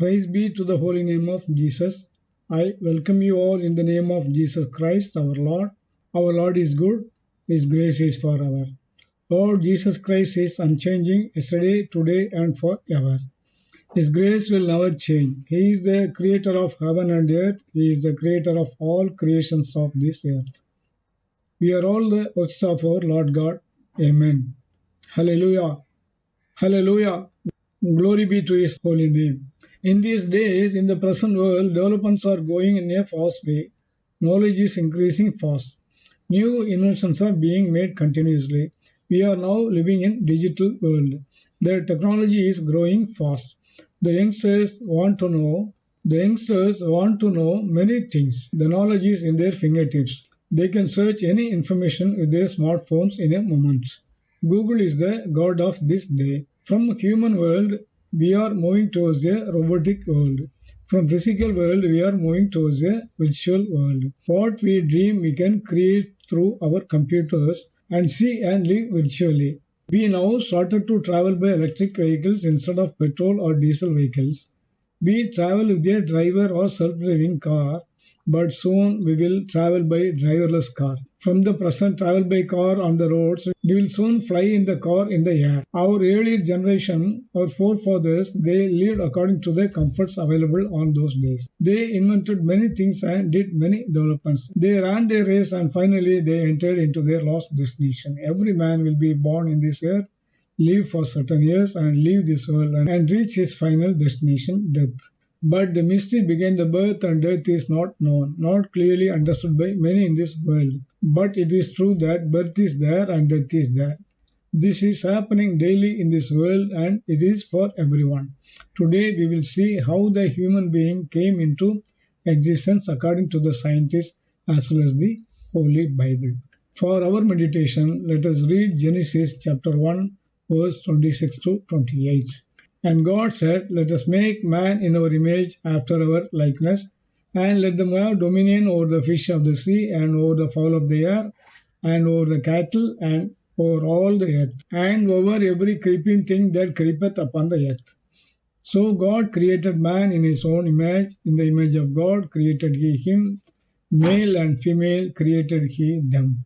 Praise be to the holy name of Jesus. I welcome you all in the name of Jesus Christ, our Lord. Our Lord is good, His grace is forever. Lord Jesus Christ is unchanging yesterday, today, and forever. His grace will never change. He is the creator of heaven and earth. He is the creator of all creations of this earth. We are all the works of our Lord God. Amen. Hallelujah. Hallelujah. Glory be to His holy name. In these days, in the present world, developments are going in a fast way. Knowledge is increasing fast. New inventions are being made continuously. We are now living in digital world. The technology is growing fast. The youngsters want to know many things. The knowledge is in their fingertips. They can search any information with their smartphones in a moment. Google is the god of this day. From human world, we are moving towards a robotic world. From physical world, we are moving towards a virtual world. What we dream, we can create through our computers and see and live virtually. We now started to travel by electric vehicles instead of petrol or diesel vehicles. We travel with a driver or self-driving car, but soon we will travel by driverless car. From the present travel by car on the roads, we will soon fly in the car in the air. Our earlier generation, our forefathers, they lived according to the comforts available on those days. They invented many things and did many developments. They ran their race and finally they entered into their last destination. Every man will be born in this earth, live for certain years and leave this world and reach his final destination, death. But the mystery behind the birth and death is not known, not clearly understood by many in this world. But it is true that birth is there and death is there. This is happening daily in this world and it is for everyone. Today we will see how the human being came into existence according to the scientists as well as the Holy Bible. For our meditation, let us read Genesis chapter 1, verse 26 to 28. And God said, Let us make man in our image after our likeness, and let them have dominion over the fish of the sea, and over the fowl of the air, and over the cattle, and over all the earth, and over every creeping thing that creepeth upon the earth. So God created man in his own image, in the image of God created he him, male and female created he them.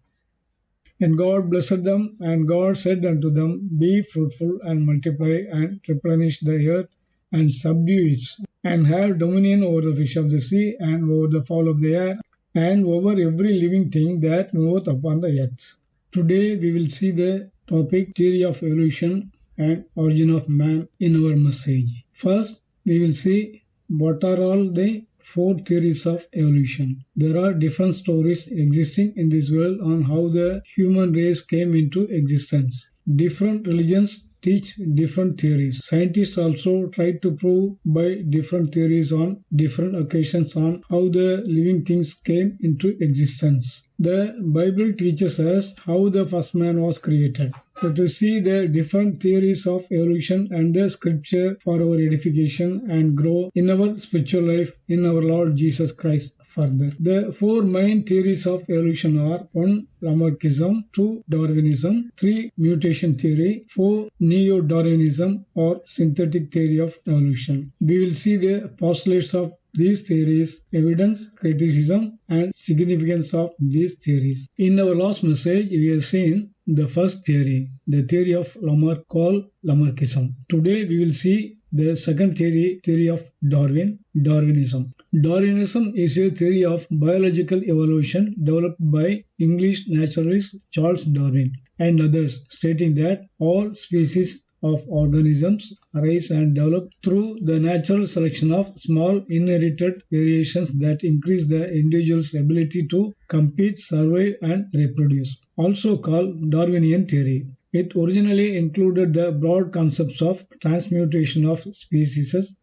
And God blessed them, and God said unto them, Be fruitful, and multiply, and replenish the earth, and subdue it, and have dominion over the fish of the sea, and over the fowl of the air, and over every living thing that moveth upon the earth. Today we will see the topic theory of evolution and origin of man in our message. First, we will see what are all the four theories of evolution. There are different stories existing in this world on how the human race came into existence. Different religions teach different theories. Scientists also try to prove by different theories on different occasions on how the living things came into existence. The Bible teaches us how the first man was created. Let us see the different theories of evolution and the scripture for our edification and grow in our spiritual life in our Lord Jesus Christ further. The four main theories of evolution are 1. Lamarckism, 2. Darwinism, 3. Mutation theory, 4. Neo-Darwinism or synthetic theory of evolution. We will see the postulates of these theories, evidence, criticism, and significance of these theories. In our last message, we have seen the first theory, the theory of Lamarck called Lamarckism. Today, we will see the second theory of Darwinism. Darwinism is a theory of biological evolution developed by English naturalist Charles Darwin and others, stating that all species of organisms arise and develop through the natural selection of small inherited variations that increase the individual's ability to compete, survive, and reproduce, also called Darwinian theory. It originally included the broad concepts of transmutation of species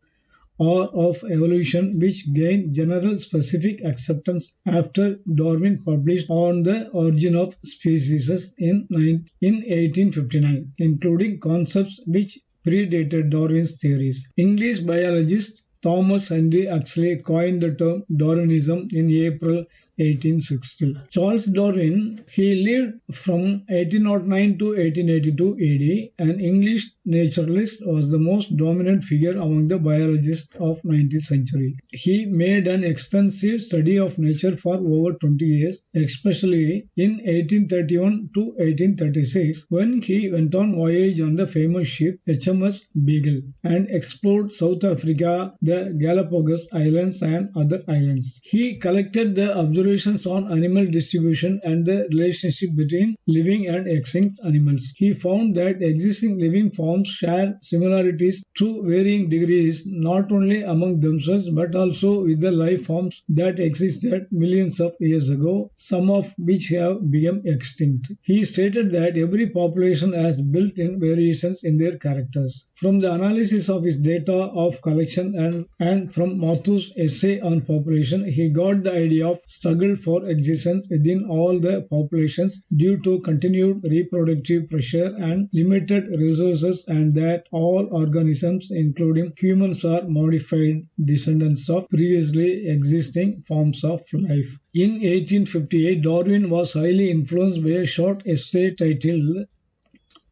or of evolution, which gained general specific acceptance after Darwin published On the Origin of Species in 1859, including concepts which predated Darwin's theories. English biologist Thomas Henry Huxley coined the term Darwinism in April 1860. Charles Darwin, he lived from 1809 to 1882 AD, an English naturalist, was the most dominant figure among the biologists of 19th century. He made an extensive study of nature for over 20 years, especially in 1831 to 1836 when he went on voyage on the famous ship HMS Beagle and explored South Africa, the Galapagos Islands and other islands. He collected the observations on animal distribution and the relationship between living and extinct animals. He found that existing living forms share similarities to varying degrees not only among themselves but also with the life forms that existed millions of years ago, some of which have become extinct. He stated that every population has built-in variations in their characters. From the analysis of his data of collection and from Matthew's essay on population, he got the idea of struggle for existence within all the populations due to continued reproductive pressure and limited resources, and that all organisms, including humans, are modified descendants of previously existing forms of life. In 1858, Darwin was highly influenced by a short essay titled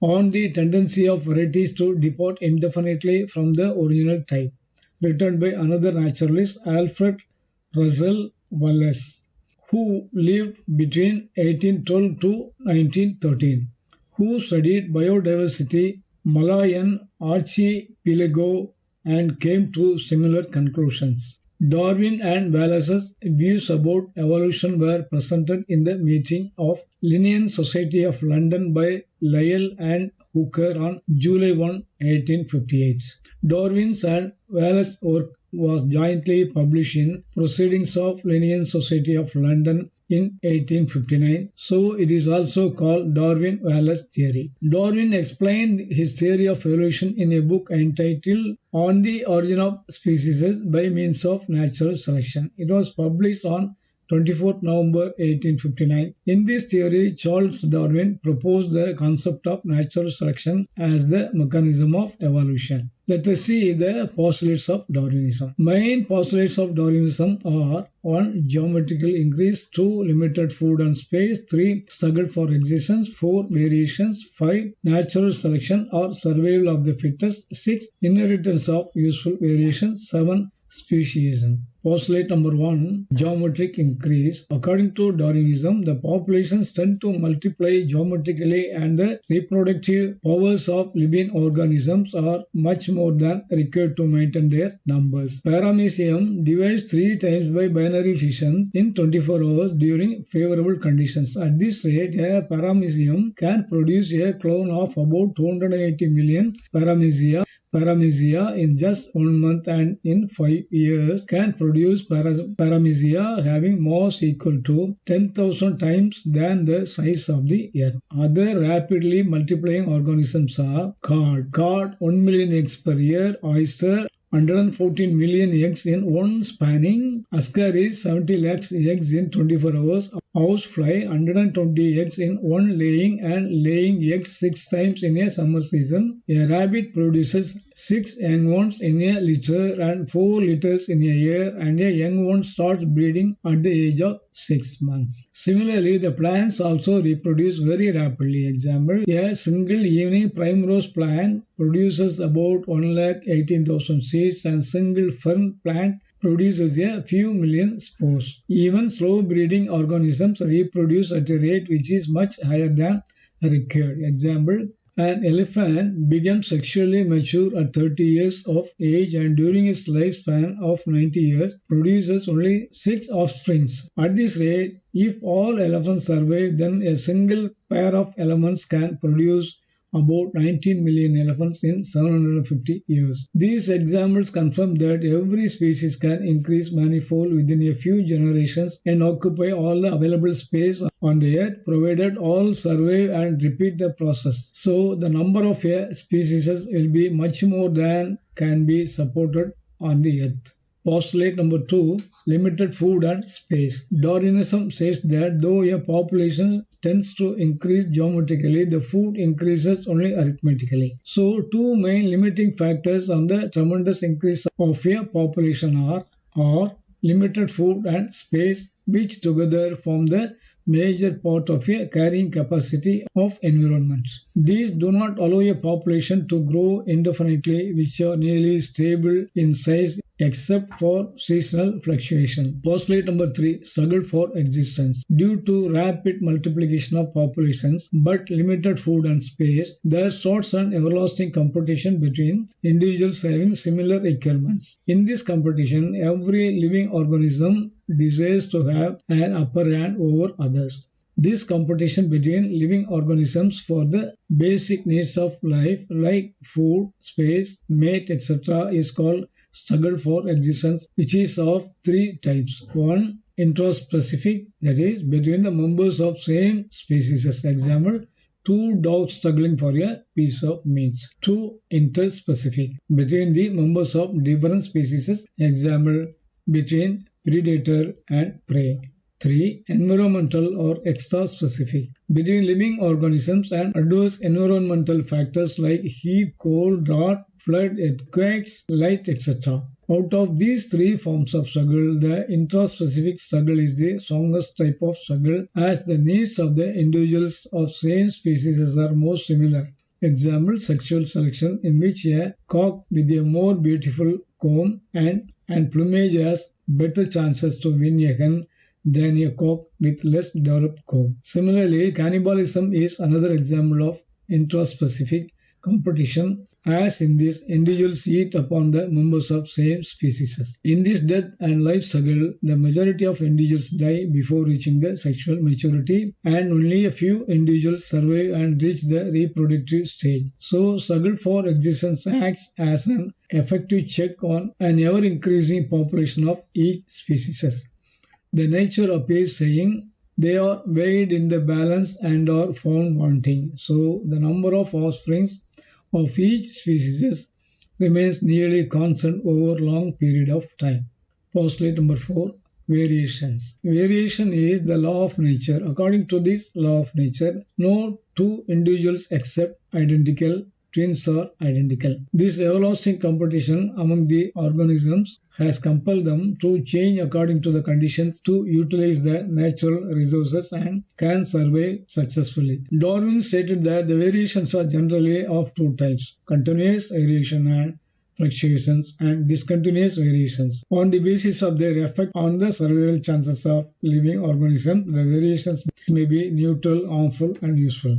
On the Tendency of Varieties to Depart Indefinitely from the Original Type, written by another naturalist, Alfred Russel Wallace, who lived between 1812 to 1913, who studied biodiversity, Malayan archipelago, and came to similar conclusions. Darwin and Wallace's views about evolution were presented in the meeting of Linnean Society of London by Lyell and Hooker on July 1, 1858. Darwin's and Wallace's work was jointly published in Proceedings of Linnean Society of London in 1859, so it is also called Darwin-Wallace theory. Darwin explained his theory of evolution in a book entitled On the Origin of Species by Means of Natural Selection. It was published on 24th November 1859. In this theory, Charles Darwin proposed the concept of natural selection as the mechanism of evolution. Let us see the postulates of Darwinism. Main postulates of Darwinism are 1. Geometrical increase, 2. Limited food and space, 3. Struggle for existence, 4. Variations, 5. Natural selection or survival of the fittest, 6. Inheritance of useful variations, 7. Speciesism. Postulate number 1, geometric increase. According to Darwinism, the populations tend to multiply geometrically and the reproductive powers of living organisms are much more than required to maintain their numbers. Paramecium divides 3 times by binary fission in 24 hours during favorable conditions. At this rate, a paramecium can produce a clone of about 280 million paramecium in just 1 month, and in 5 years can produce paramecium having mass equal to 10,000 times than the size of the Earth. Other rapidly multiplying organisms are cod 1 million eggs per year, oyster 114 million eggs in one spanning, ascaris 70 lakhs eggs in 24 hours, housefly 120 eggs in one laying and laying eggs 6 times in a summer season. A rabbit produces 6 young ones in a litter and 4 litters in a year, and a young one starts breeding at the age of 6 months. Similarly, the plants also reproduce very rapidly. Example, a single evening primrose plant produces about 118,000 seeds, and single fern plant produces a few million spores. Even slow breeding organisms reproduce at a rate which is much higher than required. Example, an elephant becomes sexually mature at 30 years of age and during its lifespan of 90 years produces only 6 offspring. At this rate, if all elephants survive, then a single pair of elephants can produce about 19 million elephants in 750 years. These examples confirm that every species can increase manifold within a few generations and occupy all the available space on the earth, provided all survive and repeat the process. So the number of species will be much more than can be supported on the earth. Postulate number 2, limited food and space. Darwinism says that though a population tends to increase geometrically, the food increases only arithmetically. So two main limiting factors on the tremendous increase of a population are limited food and space, which together form the major part of a carrying capacity of environments. These do not allow a population to grow indefinitely, which are nearly stable in size except for seasonal fluctuation. Postulate number 3, struggle for existence. Due to rapid multiplication of populations but limited food and space, there starts an everlasting competition between individuals having similar requirements. In this competition, every living organism desires to have an upper hand over others. This competition between living organisms for the basic needs of life like food, space, mate, etc. is called struggle for existence, which is of three types. 1. Intraspecific, that is between the members of same species. As example, two dogs struggling for a piece of meat. 2. Interspecific, between the members of different species. Example, between predator and prey. 3. Environmental or extra-specific, between living organisms and adverse environmental factors like heat, cold, drought, flood, earthquakes, light, etc. Out of these three forms of struggle, the intraspecific struggle is the strongest type of struggle, as the needs of the individuals of same species are more similar. Example, sexual selection, in which a cock with a more beautiful comb and plumage has better chances to win a hen than a cock with less developed comb. Similarly, cannibalism is another example of intraspecific competition, as in this individuals eat upon the members of same species. In this death and life struggle, the majority of individuals die before reaching the sexual maturity, and only a few individuals survive and reach the reproductive stage. So, struggle for existence acts as an effective check on an ever-increasing population of each species. The nature appears saying they are weighed in the balance and are found wanting. So the number of offsprings of each species remains nearly constant over a long period of time. Postulate number 4, variations. Variation is the law of nature. According to this law of nature, no two individuals except identical twins are identical. This everlasting competition among the organisms has compelled them to change according to the conditions to utilize the natural resources and can survive successfully. Darwin stated that the variations are generally of two types: continuous variation and fluctuations, and discontinuous variations. On the basis of their effect on the survival chances of living organisms, the variations may be neutral, harmful, and useful.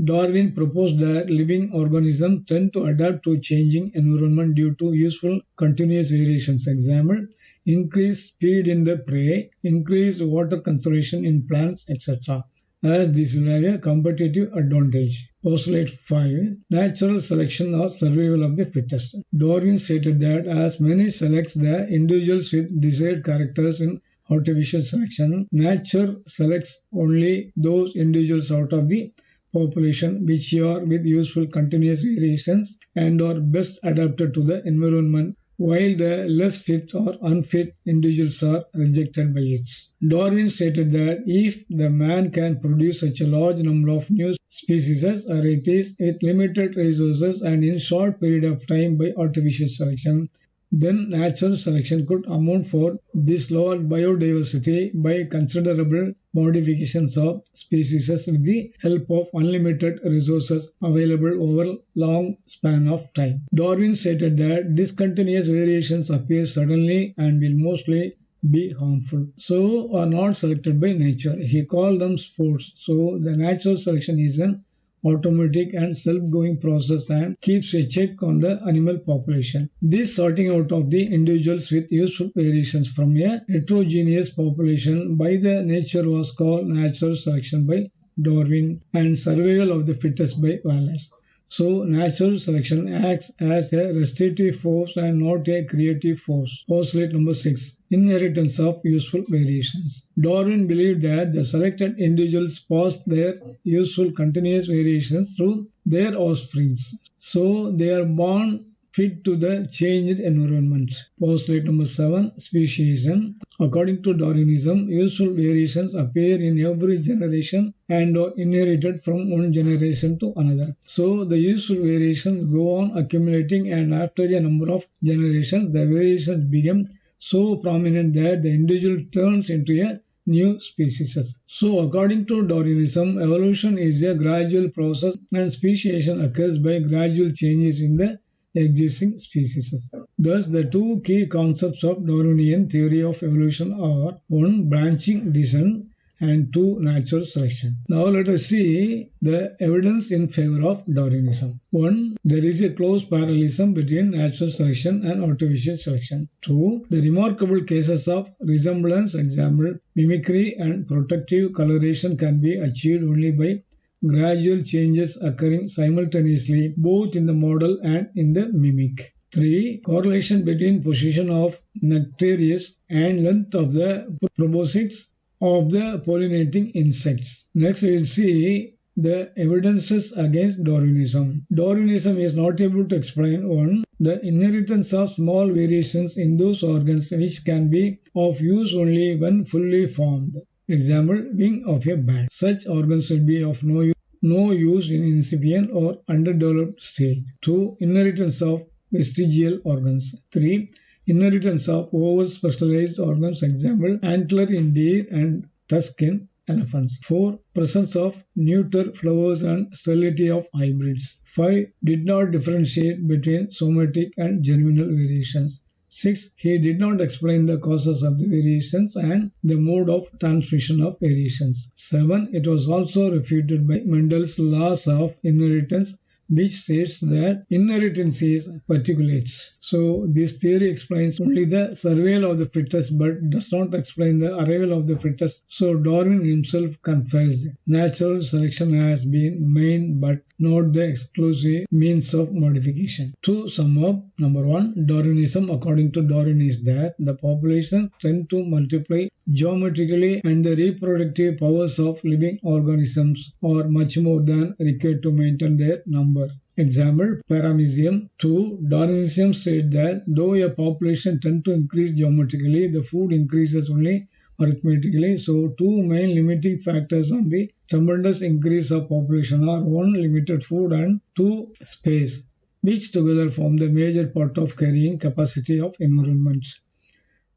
Darwin proposed that living organisms tend to adapt to changing environment due to useful continuous variations. Example, increased speed in the prey, increased water conservation in plants, etc. As this will have a competitive advantage. Postulate 5. Natural selection or survival of the fittest. Darwin stated that as many selects the individuals with desired characters in artificial selection, nature selects only those individuals out of the population which are with useful continuous variations and are best adapted to the environment, while the less fit or unfit individuals are rejected by it. Darwin stated that if the man can produce such a large number of new species as varieties with limited resources and in short period of time by artificial selection, then natural selection could account for this lower biodiversity by considerable modifications of species with the help of unlimited resources available over a long span of time. Darwin stated that discontinuous variations appear suddenly and will mostly be harmful, so are not selected by nature. He called them sports. So the natural selection is an automatic and self-going process and keeps a check on the animal population. This sorting out of the individuals with useful variations from a heterogeneous population by the nature was called natural selection by Darwin and survival of the fittest by Wallace. So natural selection acts as a restrictive force and not a creative force. Postulate number 6. Inheritance of useful variations. Darwin believed that the selected individuals passed their useful continuous variations through their offsprings. So they are born fit to the changed environment. Postulate number 7. Speciation. According to Darwinism, useful variations appear in every generation and are inherited from one generation to another. So the useful variations go on accumulating, and after a number of generations, the variations become so prominent that the individual turns into a new species. So according to Darwinism, evolution is a gradual process and speciation occurs by gradual changes in the existing species. Thus, the two key concepts of Darwinian theory of evolution are 1. Branching descent and 2. Natural selection. Now let us see the evidence in favor of Darwinism. 1. There is a close parallelism between natural selection and artificial selection. 2. The remarkable cases of resemblance, example, mimicry and protective coloration can be achieved only by gradual changes occurring simultaneously both in the model and in the mimic. 3. Correlation between position of nectaries and length of the proboscis of the pollinating insects. Next we will see the evidences against Darwinism. Darwinism is not able to explain 1. The inheritance of small variations in those organs which can be of use only when fully formed. Example, wing of a bat. Such organs will be of no use in incipient or underdeveloped stage. 2. Inheritance of vestigial organs. 3. Inheritance of over-specialized organs. Example, antler in deer and tusk in elephants. 4. Presence of neuter flowers and sterility of hybrids. 5. Did not differentiate between somatic and germinal variations. 6. He did not explain the causes of the variations and the mode of transmission of variations. 7. It was also refuted by Mendel's laws of inheritance, which states that inheritance is particulates. So this theory explains only the survival of the fittest but does not explain the arrival of the fittest. So Darwin himself confessed natural selection has been main but not the exclusive means of modification. To sum up, number 1, Darwinism according to Darwin is that the population tend to multiply geometrically and the reproductive powers of living organisms are much more than required to maintain their number. Example, paramecium. 2. Darwinism said that though a population tend to increase geometrically, the food increases only arithmetically. So two main limiting factors on the tremendous increase of population are 1. Limited food and 2. Space, which together form the major part of carrying capacity of environments.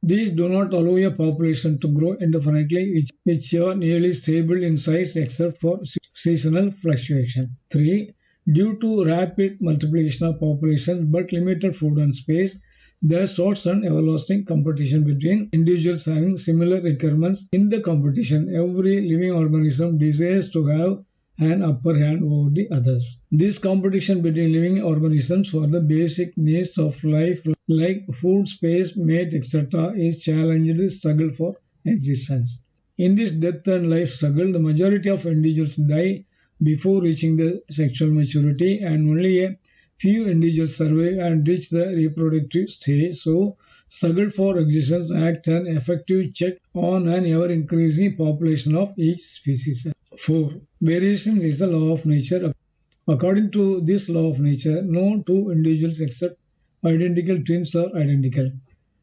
These do not allow a population to grow indefinitely, which are nearly stable in size except for seasonal fluctuation. 3. Due to rapid multiplication of population but limited food and space, there sorts an everlasting competition between individuals having similar requirements. In the competition, every living organism desires to have an upper hand over the others. This competition between living organisms for the basic needs of life like food, space, mate, etc. is challenged struggle for existence. In this death and life struggle, the majority of individuals die before reaching the sexual maturity and only a few individuals survive and reach the reproductive stage. So, struggle for existence acts an effective check on an ever-increasing population of each species. 4. Variation is the law of nature. According to this law of nature, no two individuals except identical twins are identical.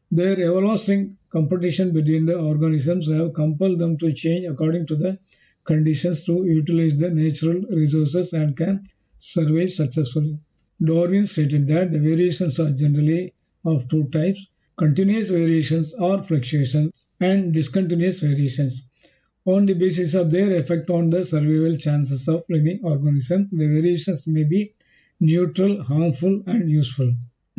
Their everlasting competition between the organisms have compelled them to change according to the conditions to utilize the natural resources and can survive successfully. Darwin stated that the variations are generally of two types: continuous variations or fluctuations and discontinuous variations. On the basis of their effect on the survival chances of living organisms, the variations may be neutral, harmful, and useful.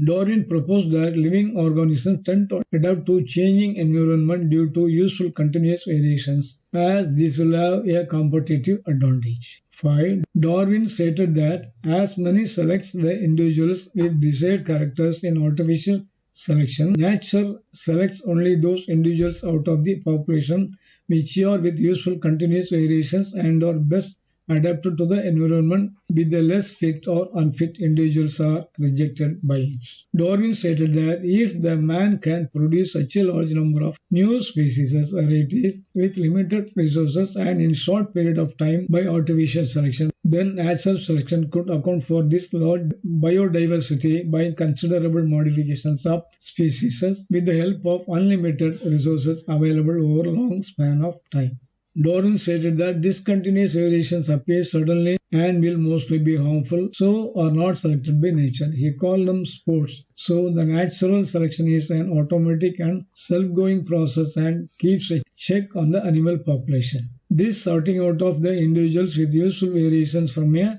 Darwin proposed that living organisms tend to adapt to changing environment due to useful continuous variations, as this will have a competitive advantage. 5. Darwin stated that as many selects the individuals with desired characters in artificial selection, nature selects only those individuals out of the population which are with useful continuous variations and are best adapted to the environment, with the less fit or unfit individuals are rejected by it. Darwin stated that if the man can produce such a large number of new species as varieties with limited resources and in short period of time by artificial selection, then natural selection could account for this large biodiversity by considerable modifications of species with the help of unlimited resources available over a long span of time. Darwin stated that discontinuous variations appear suddenly and will mostly be harmful, so are not selected by nature. He called them sports. So the natural selection is an automatic and self-going process and keeps a check on the animal population. This sorting out of the individuals with useful variations from a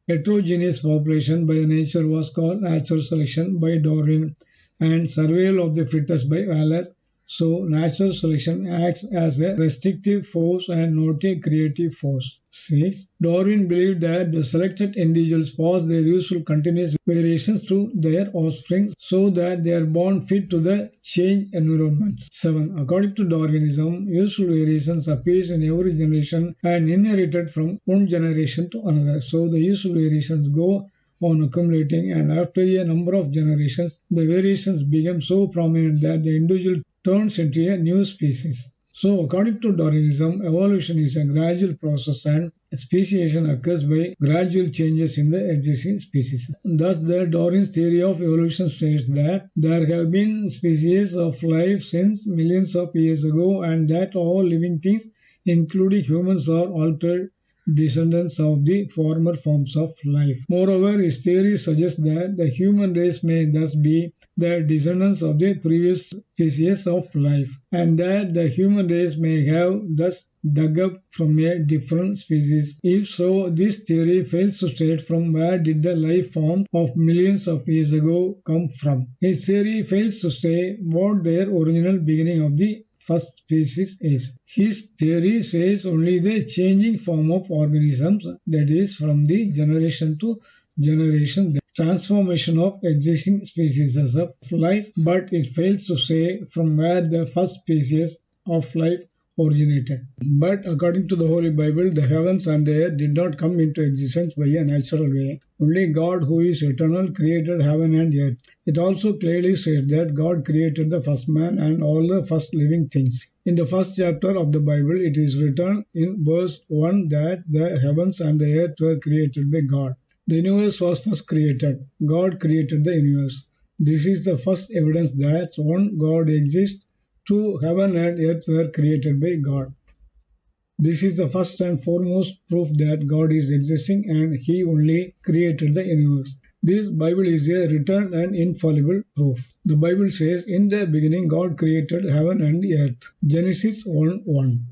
heterogeneous population by nature was called natural selection by Darwin and survival of the fittest by Wallace. So natural selection acts as a restrictive force and not a creative force. 6. Darwin believed that the selected individuals pass their useful continuous variations to their offspring so that they are born fit to the changed environment. 7. According to Darwinism, useful variations appear in every generation and inherited from one generation to another. So the useful variations go on accumulating, and after a number of generations, the variations become so prominent that the individual turns into a new species. So, according to Darwinism, evolution is a gradual process and speciation occurs by gradual changes in the existing species. Thus, the Darwin's theory of evolution states that there have been species of life since millions of years ago and that all living things, including humans, are altered descendants of the former forms of life. Moreover, his theory suggests that the human race may thus be the descendants of the previous species of life, and that the human race may have thus dug up from a different species. If so, this theory fails to state from where did the life form of millions of years ago come from. His theory fails to say what their original beginning of the first species is. His theory says only the changing form of organisms, that is, from the generation to generation, the transformation of existing species of life, but it fails to say from where the first species of life originated. But according to the Holy Bible, the heavens and the earth did not come into existence by a natural way. Only God, who is eternal, created heaven and earth. It also clearly states that God created the first man and all the first living things. In the first chapter of the Bible, it is written in verse 1 that the heavens and the earth were created by God. The universe was first created. God created the universe. This is the first evidence that one God exists. 2. Heaven and earth were created by God. This is the first and foremost proof that God is existing and He only created the universe. This Bible is a written and infallible proof. The Bible says, in the beginning God created heaven and earth. Genesis 1:1.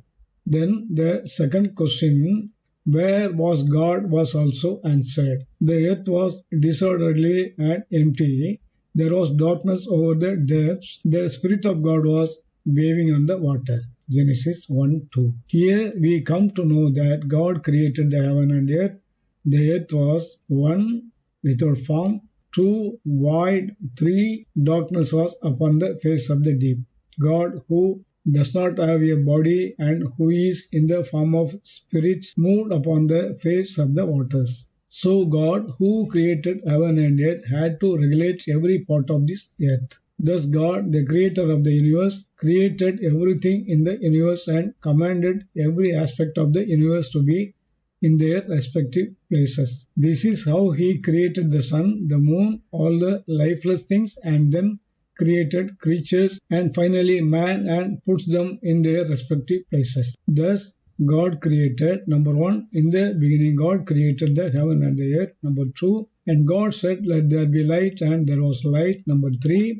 Then the second question, where was God, was also answered. The earth was disorderly and empty. There was darkness over the depths. The Spirit of God was waving on the water. Genesis 1:2. Here we come to know that God created the heaven and earth. The earth was 1. Without form, 2. Void, 3. Darkness was upon the face of the deep. God, who does not have a body and who is in the form of spirit, moved upon the face of the waters. So God, who created heaven and earth, had to regulate every part of this earth. Thus God, the creator of the universe, created everything in the universe and commanded every aspect of the universe to be in their respective places. This is how He created the sun, the moon, all the lifeless things, and then created creatures and finally man and puts them in their respective places. Thus God created, number 1, in the beginning God created the heaven and the earth. Number 2, and God said, let there be light, and there was light. Number 3,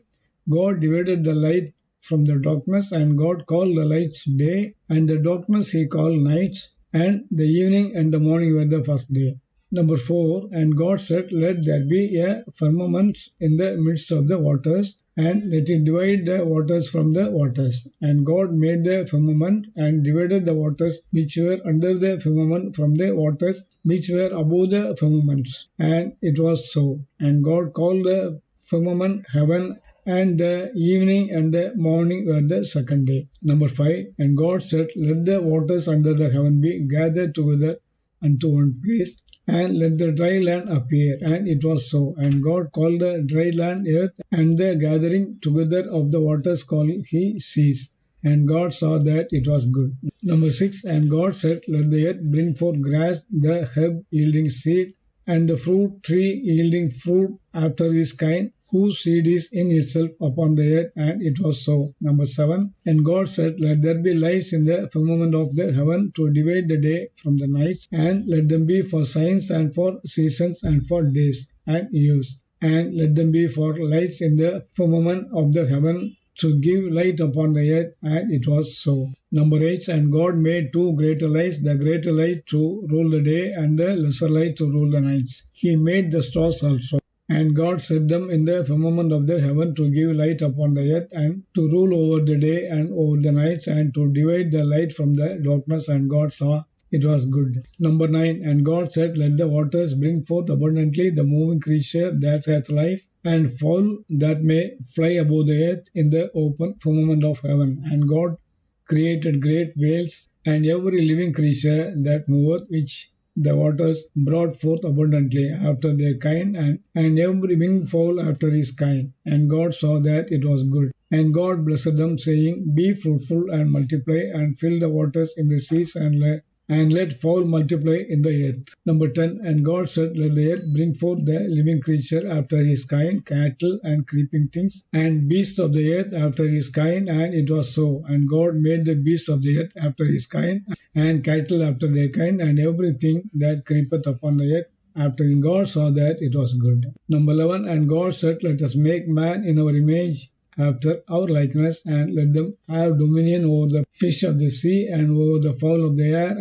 God divided the light from the darkness, and God called the light day, and the darkness He called night, and the evening and the morning were the first day. Number 4, and God said, let there be a firmament in the midst of the waters, and let it divide the waters from the waters. And God made the firmament, and divided the waters which were under the firmament from the waters which were above the firmament. And it was so. And God called the firmament heaven, and the evening and the morning were the second day. Number 5, and God said, let the waters under the heaven be gathered together unto one place, and let the dry land appear. And it was so. And God called the dry land earth, and the gathering together of the waters called he seas. And God saw that it was good. Number 6. And God said, let the earth bring forth grass, the herb yielding seed, and the fruit tree yielding fruit after his kind, whose seed is in itself upon the earth. And it was so. Number 7. And God said, let there be lights in the firmament of the heaven to divide the day from the night, and let them be for signs and for seasons and for days and years. And let them be for lights in the firmament of the heaven to give light upon the earth. And it was so. Number 8. And God made two greater lights, the greater light to rule the day, and the lesser light to rule the nights. He made the stars also. And God set them in the firmament of the heaven to give light upon the earth, and to rule over the day and over the nights, and to divide the light from the darkness. And God saw it was good. Number 9. And God said, let the waters bring forth abundantly the moving creature that hath life, and fowl that may fly above the earth in the open firmament of heaven. And God created great whales, and every living creature that moveth, which the waters brought forth abundantly after their kind, and every winged fowl after his kind. And God saw that it was good. And God blessed them, saying, be fruitful and multiply, and fill the waters in the seas, and let fowl multiply in the earth. Number 10. And God said, let the earth bring forth the living creature after his kind, cattle and creeping things, and beasts of the earth after his kind. And it was so. And God made the beasts of the earth after his kind, and cattle after their kind, and everything that creepeth upon the earth after him. God saw that it was good. Number 11. And God said, let us make man in our image, after our likeness, and let them have dominion over the fish of the sea, and over the fowl of the air,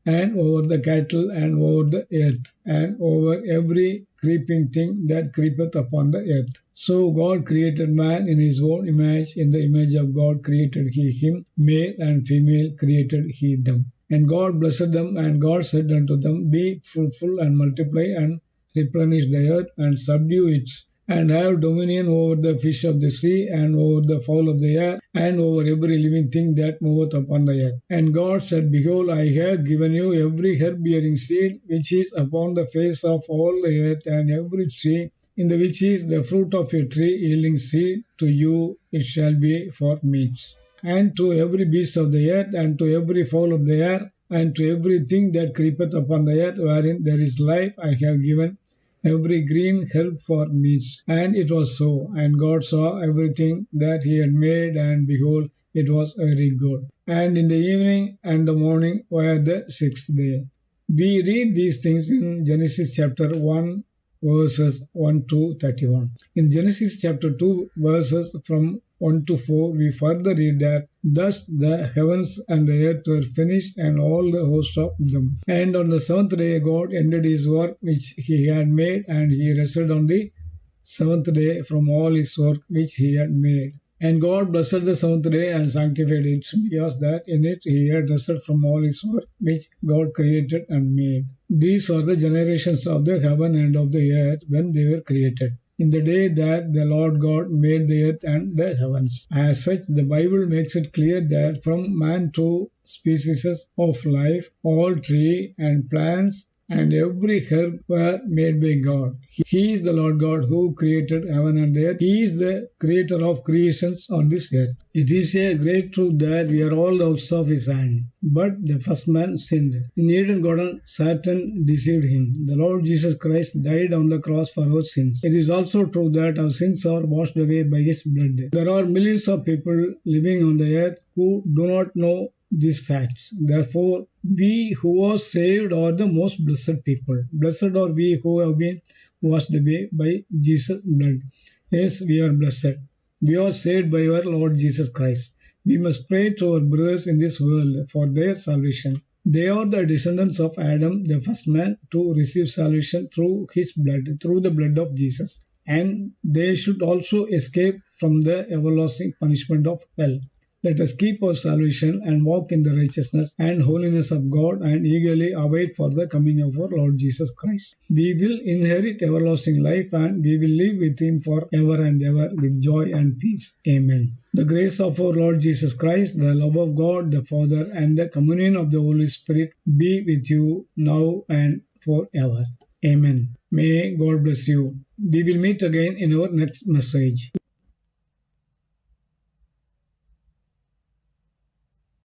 and over the cattle, and over the earth, and over every creeping thing that creepeth upon the earth. So God created man in his own image. In the image of God created he him, male and female created he them. And God blessed them, and God said unto them, be fruitful and multiply, and replenish the earth, and subdue it, and have dominion over the fish of the sea, and over the fowl of the air, and over every living thing that moveth upon the earth. And God said, behold, I have given you every herb-bearing seed which is upon the face of all the earth, and every tree in the which is the fruit of a tree yielding seed, to you it shall be for meat. And to every beast of the earth, and to every fowl of the air, and to everything that creepeth upon the earth, wherein there is life, I have given every green herb for meat. And it was so. And God saw everything that he had made, and behold, it was very good. And in the evening and the morning were the sixth day. We read these things in Genesis chapter 1, verses 1 to 31. In Genesis chapter 2, verses from 1 to 4, we further read that, thus the heavens and the earth were finished, and all the host of them. And on the seventh day God ended his work which he had made, and he rested on the seventh day from all his work which he had made. And God blessed the seventh day and sanctified it, because that in it he had rested from all his work which God created and made. These are the generations of the heaven and of the earth when they were created, in the day that the Lord God made the earth and the heavens. As such, the Bible makes it clear that from man to species of life, all tree and plants and every herb were made by God. He is the Lord God who created heaven and earth. He is the creator of creations on this earth. It is a great truth that we are all the works of his hand. But the first man sinned. In Eden Garden, Satan deceived him. The Lord Jesus Christ died on the cross for our sins. It is also true that our sins are washed away by his blood. There are millions of people living on the earth who do not know these facts. Therefore, we who are saved are the most blessed people. Blessed are we who have been washed away by Jesus' blood. Yes, we are blessed. We are saved by our Lord Jesus Christ. We must pray to our brothers in this world for their salvation. They are the descendants of Adam, the first man, to receive salvation through his blood, through the blood of Jesus. And they should also escape from the everlasting punishment of hell. Let us keep our salvation and walk in the righteousness and holiness of God and eagerly await for the coming of our Lord Jesus Christ. We will inherit everlasting life and we will live with Him forever and ever with joy and peace. Amen. The grace of our Lord Jesus Christ, the love of God the Father, and the communion of the Holy Spirit be with you now and forever. Amen. May God bless you. We will meet again in our next message.